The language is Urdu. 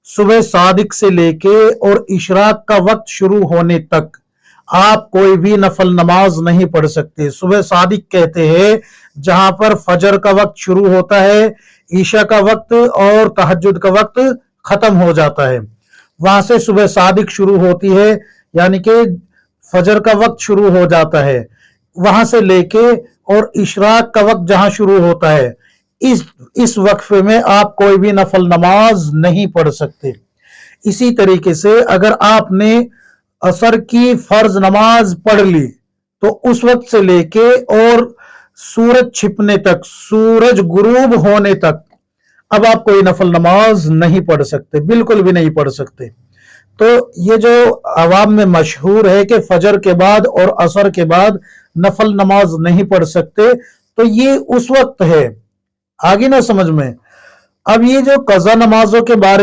صبح صادق سے لے کے اور اشراق کا وقت شروع ہونے تک آپ کوئی بھی نفل نماز نہیں پڑھ سکتے۔ صبح صادق کہتے ہیں جہاں پر فجر کا وقت شروع ہوتا ہے، عشاء کا وقت اور تہجد کا وقت ختم ہو جاتا ہے، وہاں سے صبح صادق شروع ہوتی ہے، یعنی کہ فجر کا وقت شروع ہو جاتا ہے، وہاں سے لے کے اور اشراق کا وقت جہاں شروع ہوتا ہے، اس وقفے میں آپ کوئی بھی نفل نماز نہیں پڑھ سکتے۔ اسی طریقے سے اگر آپ نے عصر کی فرض نماز پڑھ لی تو اس وقت سے لے کے اور سورج چھپنے تک، سورج غروب ہونے تک اب آپ کوئی نفل نماز نہیں پڑھ سکتے، بالکل بھی نہیں پڑھ سکتے۔ تو یہ جو عوام میں مشہور ہے کہ فجر کے بعد اور عصر کے بعد نفل نماز نہیں پڑھ سکتے، تو یہ اس وقت ہے، آگے نہ سمجھ میں۔ اب یہ جو قضا نمازوں کے بارے میں